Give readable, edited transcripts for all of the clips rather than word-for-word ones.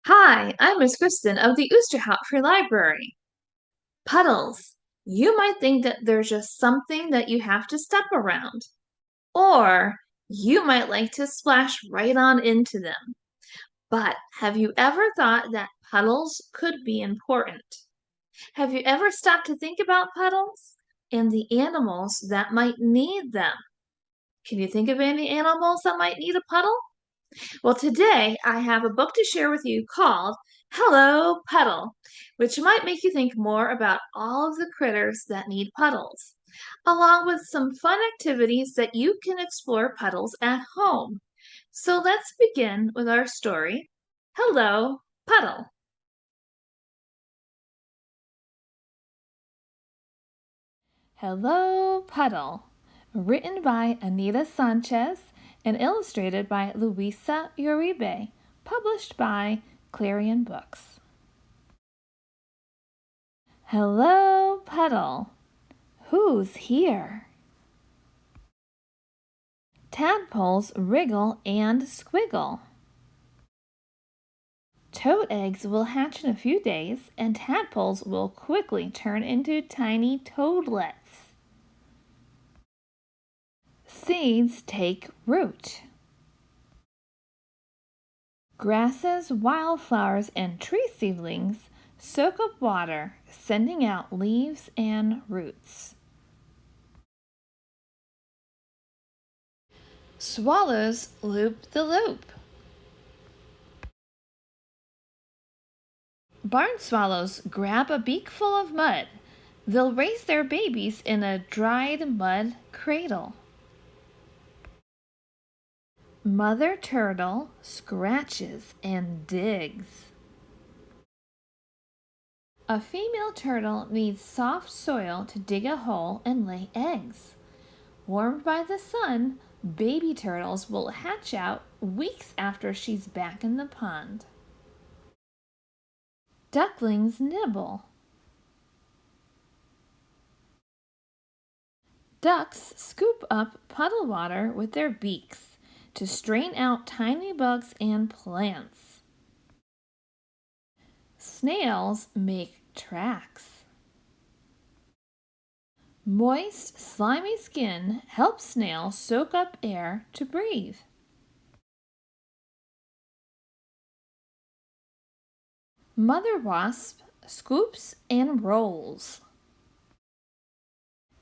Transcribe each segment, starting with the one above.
Hi, I'm Miss Kristen of the Oosterhout Free Library. Puddles. You might think that they're just something that you have to step around, or you might like to splash right on into them. But have you ever thought that puddles could be important? Have you ever stopped to think about puddles and the animals that might need them? Can you think of any animals that might need a puddle? Well, today I have a book to share with you called Hello, Puddle, which might make you think more about all of the critters that need puddles, along with some fun activities that you can explore puddles at home. So let's begin with our story, Hello, Puddle. Hello, Puddle, written by Anita Sanchez and illustrated by Luisa Uribe, published by Clarion Books. Hello, Puddle. Who's here? Tadpoles wriggle and squiggle. Toad eggs will hatch in a few days, and tadpoles will quickly turn into tiny toadlets. Seeds take root. Grasses, wildflowers, and tree seedlings soak up water, sending out leaves and roots. Swallows loop the loop. Barn swallows grab a beakful of mud. They'll raise their babies in a dried mud cradle. Mother turtle scratches and digs. A female turtle needs soft soil to dig a hole and lay eggs. Warmed by the sun, baby turtles will hatch out weeks after she's back in the pond. Ducklings nibble. Ducks scoop up puddle water with their beaks to strain out tiny bugs and plants. Snails make tracks. Moist, slimy skin helps snails soak up air to breathe. Mother wasp scoops and rolls.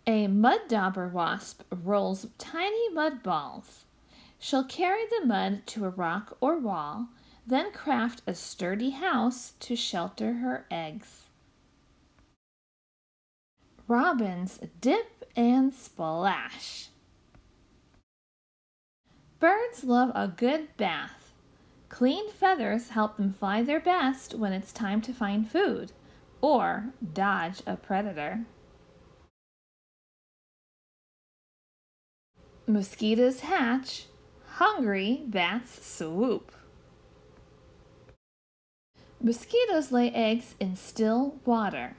A mud dauber wasp rolls tiny mud balls. She'll carry the mud to a rock or wall, then craft a sturdy house to shelter her eggs. Robins dip and splash. Birds love a good bath. Clean feathers help them fly their best when it's time to find food or dodge a predator. Mosquitoes hatch. Hungry bats swoop. Mosquitoes lay eggs in still water.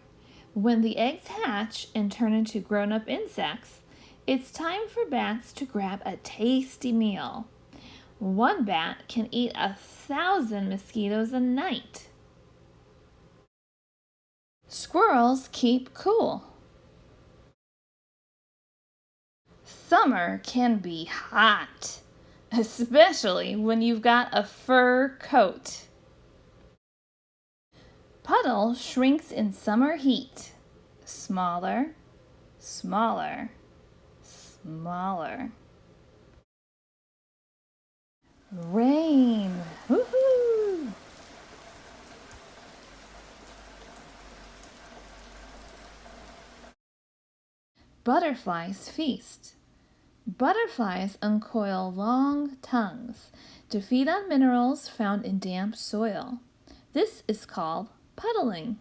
When the eggs hatch and turn into grown-up insects, it's time for bats to grab a tasty meal. One bat can eat 1,000 mosquitoes a night. Squirrels keep cool. Summer can be hot, especially when you've got a fur coat. Puddle shrinks in summer heat. Smaller, smaller, smaller. Rain. Woohoo! Butterflies feast. Butterflies uncoil long tongues to feed on minerals found in damp soil. This is called puddling.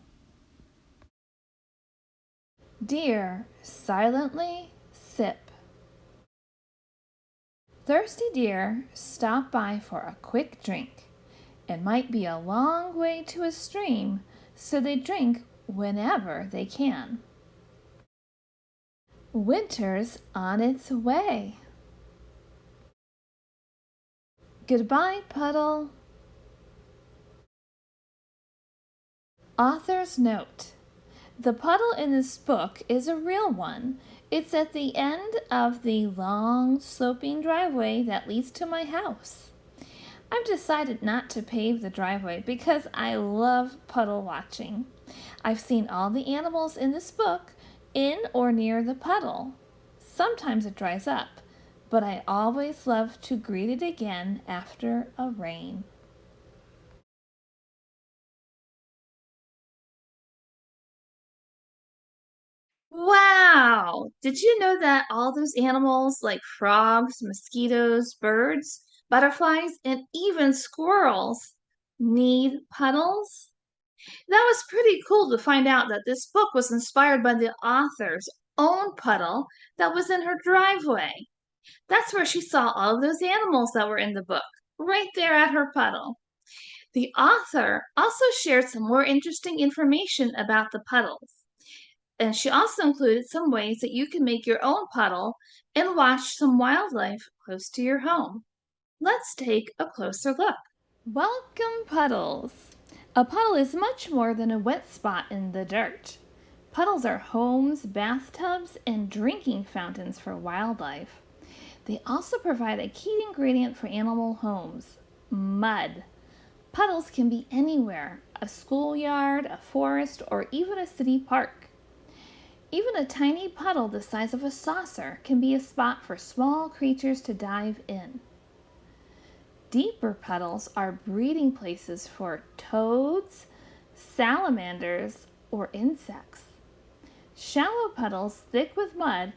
Deer silently sip. Thirsty deer stop by for a quick drink. It might be a long way to a stream, so they drink whenever they can. Winter's on its way. Goodbye, Puddle. Author's note. The puddle in this book is a real one. It's at the end of the long, sloping driveway that leads to my house. I've decided not to pave the driveway because I love puddle watching. I've seen all the animals in this book in or near the puddle. Sometimes it dries up, but I always love to greet it again after a rain. Wow! Did you know that all those animals like frogs, mosquitoes, birds, butterflies, and even squirrels need puddles? That was pretty cool to find out that this book was inspired by the author's own puddle that was in her driveway. That's where she saw all of those animals that were in the book, right there at her puddle. The author also shared some more interesting information about the puddles. And she also included some ways that you can make your own puddle and watch some wildlife close to your home. Let's take a closer look. Welcome, Puddles! A puddle is much more than a wet spot in the dirt. Puddles are homes, bathtubs, and drinking fountains for wildlife. They also provide a key ingredient for animal homes: mud. Puddles can be anywhere: a schoolyard, a forest, or even a city park. Even a tiny puddle the size of a saucer can be a spot for small creatures to dive in. Deeper puddles are breeding places for toads, salamanders, or insects. Shallow puddles thick with mud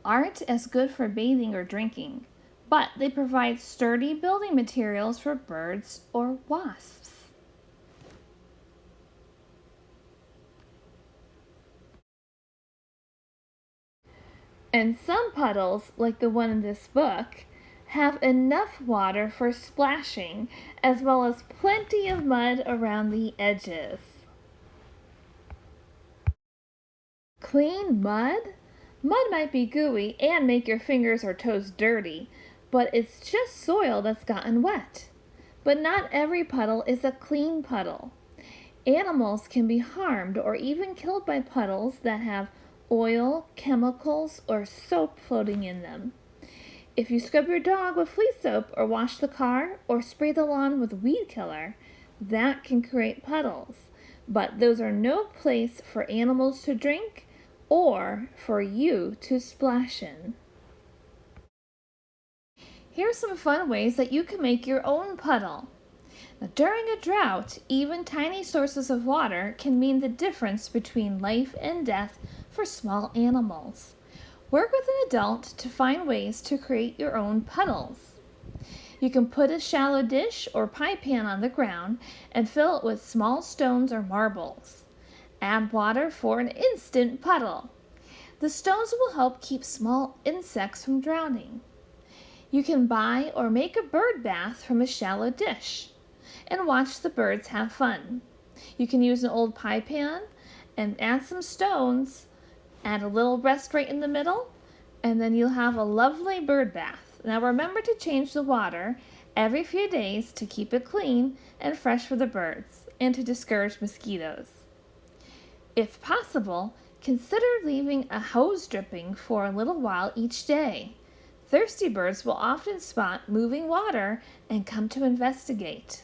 aren't as good for bathing or drinking, but they provide sturdy building materials for birds or wasps. And some puddles, like the one in this book, have enough water for splashing, as well as plenty of mud around the edges. Clean mud? Mud might be gooey and make your fingers or toes dirty, but it's just soil that's gotten wet. But not every puddle is a clean puddle. Animals can be harmed or even killed by puddles that have oil, chemicals, or soap floating in them. If you scrub your dog with flea soap or wash the car or spray the lawn with weed killer, that can create puddles. But those are no place for animals to drink or for you to splash in. Here are some fun ways that you can make your own puddle. Now, during a drought, even tiny sources of water can mean the difference between life and death for small animals. Work with an adult to find ways to create your own puddles. You can put a shallow dish or pie pan on the ground and fill it with small stones or marbles. Add water for an instant puddle. The stones will help keep small insects from drowning. You can buy or make a bird bath from a shallow dish and watch the birds have fun. You can use an old pie pan and add some stones, add a little rest right in the middle, and then you'll have a lovely bird bath. Now remember to change the water every few days to keep it clean and fresh for the birds and to discourage mosquitoes. If possible, consider leaving a hose dripping for a little while each day. Thirsty birds will often spot moving water and come to investigate.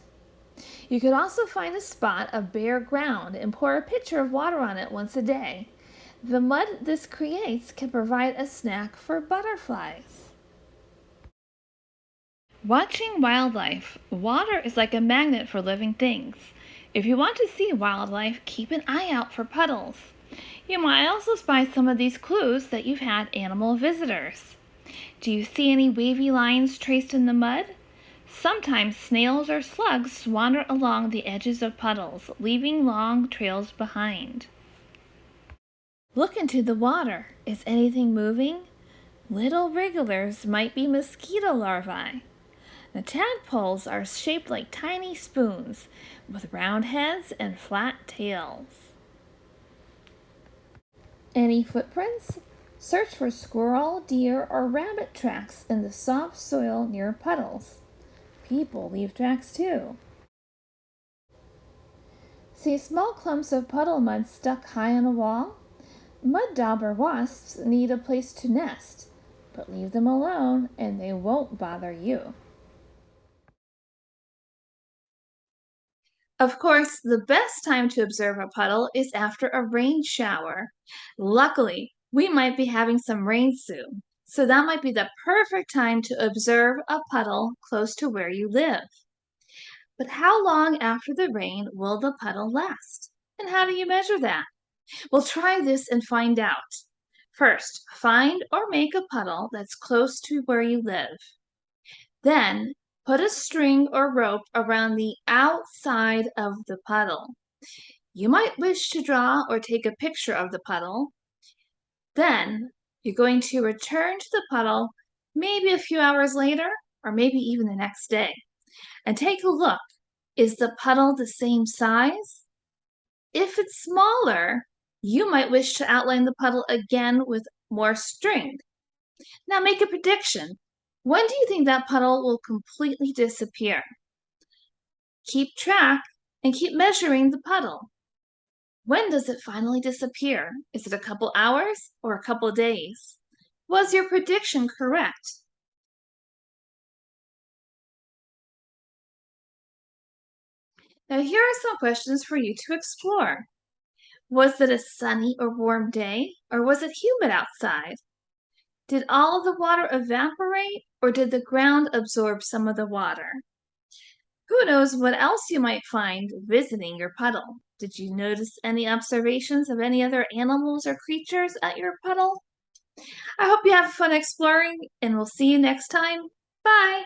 You could also find a spot of bare ground and pour a pitcher of water on it once a day. The mud this creates can provide a snack for butterflies. Watching wildlife. Water is like a magnet for living things. If you want to see wildlife, keep an eye out for puddles. You might also spy some of these clues that you've had animal visitors. Do you see any wavy lines traced in the mud? Sometimes snails or slugs wander along the edges of puddles, leaving long trails behind. Look into the water. Is anything moving? Little wrigglers might be mosquito larvae. The tadpoles are shaped like tiny spoons with round heads and flat tails. Any footprints? Search for squirrel, deer, or rabbit tracks in the soft soil near puddles. People leave tracks too. See small clumps of puddle mud stuck high on a wall? Mud dauber wasps need a place to nest, but leave them alone and they won't bother you. Of course, the best time to observe a puddle is after a rain shower. Luckily, we might be having some rain soon, so that might be the perfect time to observe a puddle close to where you live. But how long after the rain will the puddle last? And how do you measure that? Well, try this and find out. First, find or make a puddle that's close to where you live. Then, put a string or rope around the outside of the puddle. You might wish to draw or take a picture of the puddle. Then, you're going to return to the puddle maybe a few hours later or maybe even the next day and take a look. Is the puddle the same size? If it's smaller, you might wish to outline the puddle again with more string. Now make a prediction. When do you think that puddle will completely disappear? Keep track and keep measuring the puddle. When does it finally disappear? Is it a couple hours or a couple days? Was your prediction correct? Now here are some questions for you to explore. Was it a sunny or warm day, or was it humid outside? Did all of the water evaporate, or did the ground absorb some of the water? Who knows what else you might find visiting your puddle? Did you notice any observations of any other animals or creatures at your puddle? I hope you have fun exploring, and we'll see you next time. Bye!